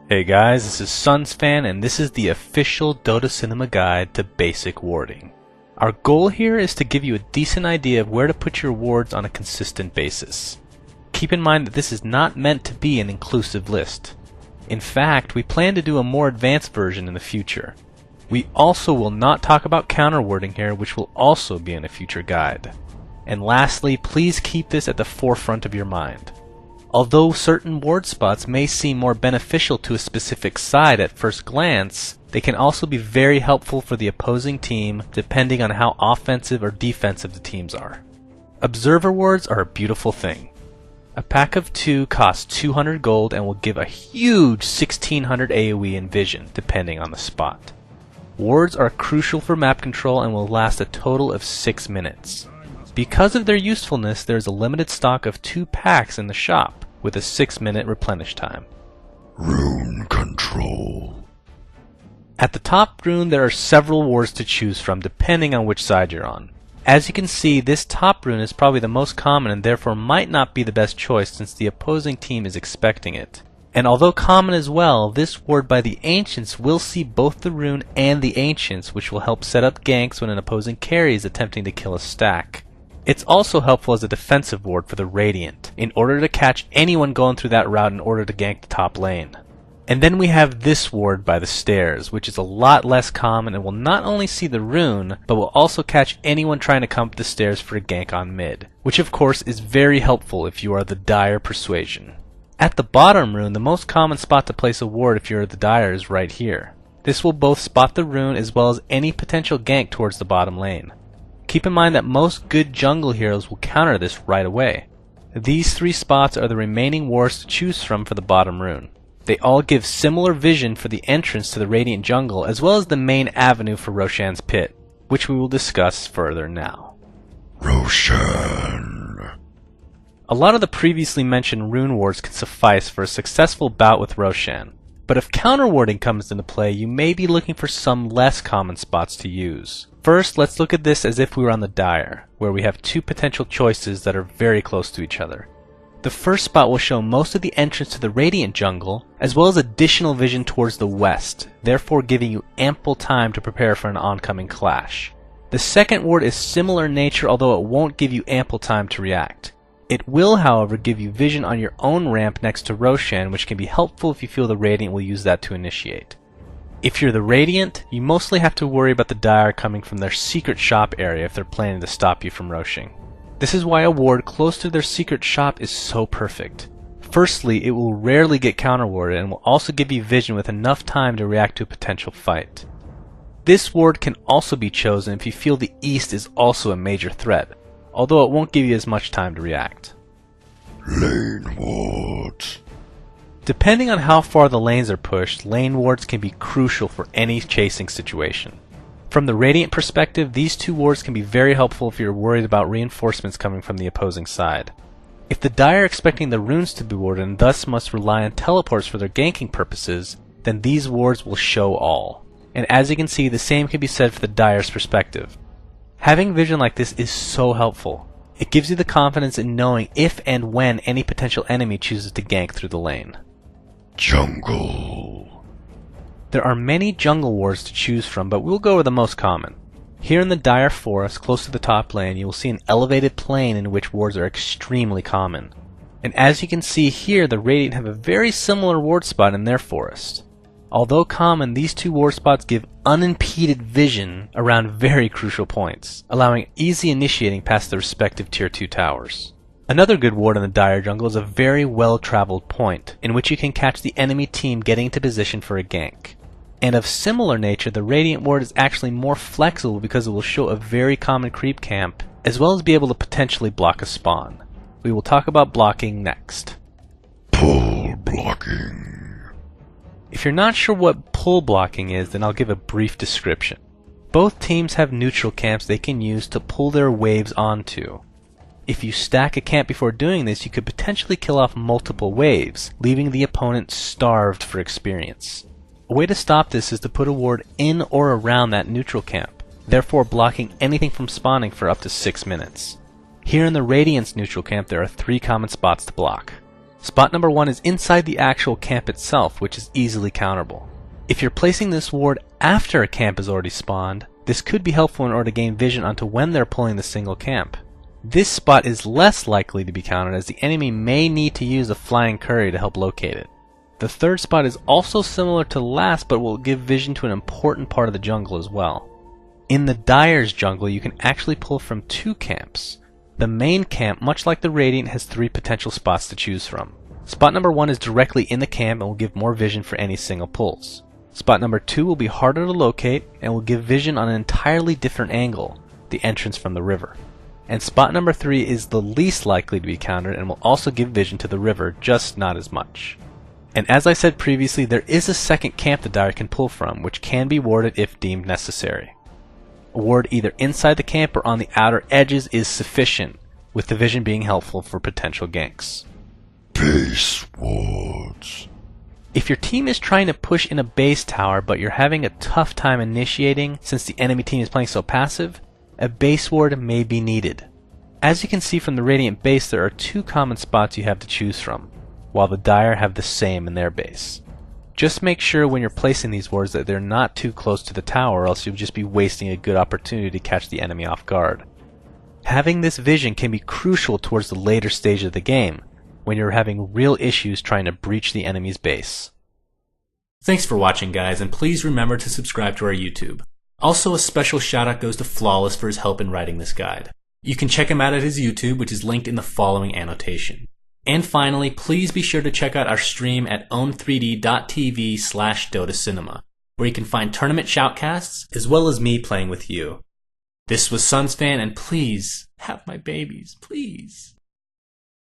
Hey guys, this is SunsFan and this is the official Dota Cinema Guide to Basic Warding. Our goal here is to give you a decent idea of where to put your wards on a consistent basis. Keep in mind that this is not meant to be an inclusive list. In fact, we plan to do a more advanced version in the future. We also will not talk about counter warding here, which will also be in a future guide. And lastly, please keep this at the forefront of your mind. Although certain ward spots may seem more beneficial to a specific side at first glance, they can also be very helpful for the opposing team depending on how offensive or defensive the teams are. Observer wards are a beautiful thing. A pack of 2 costs 200 gold and will give a huge 1600 AoE in vision depending on the spot. Wards are crucial for map control and will last a total of 6 minutes. Because of their usefulness, there is a limited stock of 2 packs in the shop, with a 6-minute replenish time. Rune control. At the top rune there are several wards to choose from depending on which side you're on. As you can see, this top rune is probably the most common and therefore might not be the best choice since the opposing team is expecting it. And although common as well, this ward by the Ancients will see both the rune and the Ancients, which will help set up ganks when an opposing carry is attempting to kill a stack. It's also helpful as a defensive ward for the Radiant, in order to catch anyone going through that route in order to gank the top lane. And then we have this ward by the stairs, which is a lot less common and will not only see the rune, but will also catch anyone trying to come up the stairs for a gank on mid, which of course is very helpful if you are the Dire Persuasion. At the bottom rune, the most common spot to place a ward if you're the Dire is right here. This will both spot the rune as well as any potential gank towards the bottom lane. Keep in mind that most good jungle heroes will counter this right away. These 3 spots are the remaining wards to choose from for the bottom rune. They all give similar vision for the entrance to the Radiant jungle as well as the main avenue for Roshan's pit, which we will discuss further now. Roshan. A lot of the previously mentioned rune wards can suffice for a successful bout with Roshan, but if counter warding comes into play, you may be looking for some less common spots to use. First, let's look at this as if we were on the Dire, where we have 2 potential choices that are very close to each other. The first spot will show most of the entrance to the Radiant jungle, as well as additional vision towards the west, therefore giving you ample time to prepare for an oncoming clash. The second ward is similar in nature, although it won't give you ample time to react. It will, however, give you vision on your own ramp next to Roshan, which can be helpful if you feel the Radiant will use that to initiate. If you're the Radiant, you mostly have to worry about the Dire coming from their secret shop area if they're planning to stop you from rushing. This is why a ward close to their secret shop is so perfect. Firstly, it will rarely get counter warded and will also give you vision with enough time to react to a potential fight. This ward can also be chosen if you feel the east is also a major threat, although it won't give you as much time to react. Lane wards. Depending on how far the lanes are pushed, lane wards can be crucial for any chasing situation. From the Radiant perspective, these 2 wards can be very helpful if you're worried about reinforcements coming from the opposing side. If the Dire are expecting the runes to be warded and thus must rely on teleports for their ganking purposes, then these wards will show all. And as you can see, the same can be said for the Dire's perspective. Having vision like this is so helpful. It gives you the confidence in knowing if and when any potential enemy chooses to gank through the lane. Jungle. There are many jungle wards to choose from, but we'll go with the most common. Here in the Dire Forest, close to the top lane, you will see an elevated plain in which wards are extremely common. And as you can see here, the Radiant have a very similar ward spot in their forest. Although common, these 2 ward spots give unimpeded vision around very crucial points, allowing easy initiating past the respective tier 2 towers. Another good ward in the Dire jungle is a very well-traveled point, in which you can catch the enemy team getting into position for a gank. And of similar nature, the Radiant ward is actually more flexible because it will show a very common creep camp, as well as be able to potentially block a spawn. We will talk about blocking next. Pull blocking. If you're not sure what pull blocking is, then I'll give a brief description. Both teams have neutral camps they can use to pull their waves onto. If you stack a camp before doing this, you could potentially kill off multiple waves, leaving the opponent starved for experience. A way to stop this is to put a ward in or around that neutral camp, therefore blocking anything from spawning for up to 6 minutes. Here in the Radiant's neutral camp there are 3 common spots to block. Spot number 1 is inside the actual camp itself, which is easily counterable. If you're placing this ward after a camp is already spawned, this could be helpful in order to gain vision onto when they're pulling the single camp. This spot is less likely to be countered as the enemy may need to use a flying courier to help locate it. The third spot is also similar to the last, but will give vision to an important part of the jungle as well. In the Dyer's jungle, you can actually pull from 2 camps. The main camp, much like the Radiant, has 3 potential spots to choose from. Spot number 1 is directly in the camp and will give more vision for any single pulls. Spot number 2 will be harder to locate and will give vision on an entirely different angle, the entrance from the river. And spot number 3 is the least likely to be countered and will also give vision to the river, just not as much. And as I said previously, there is a second camp the Dyer can pull from, which can be warded if deemed necessary. A ward either inside the camp or on the outer edges is sufficient, with the vision being helpful for potential ganks. Base wards. If your team is trying to push in a base tower but you're having a tough time initiating since the enemy team is playing so passive, a base ward may be needed. As you can see from the Radiant base, there are 2 common spots you have to choose from, while the Dyer have the same in their base. Just make sure when you're placing these wards that they're not too close to the tower, or else you'll just be wasting a good opportunity to catch the enemy off guard. Having this vision can be crucial towards the later stage of the game, when you're having real issues trying to breach the enemy's base. Thanks for watching, guys, and please remember to subscribe to our YouTube. Also, a special shout out goes to Flawless for his help in writing this guide. You can check him out at his YouTube, which is linked in the following annotation. And finally, please be sure to check out our stream at own3d.tv/DotaCinema, where you can find tournament shoutcasts, as well as me playing with you. This was SunsFan, and please, have my babies, please.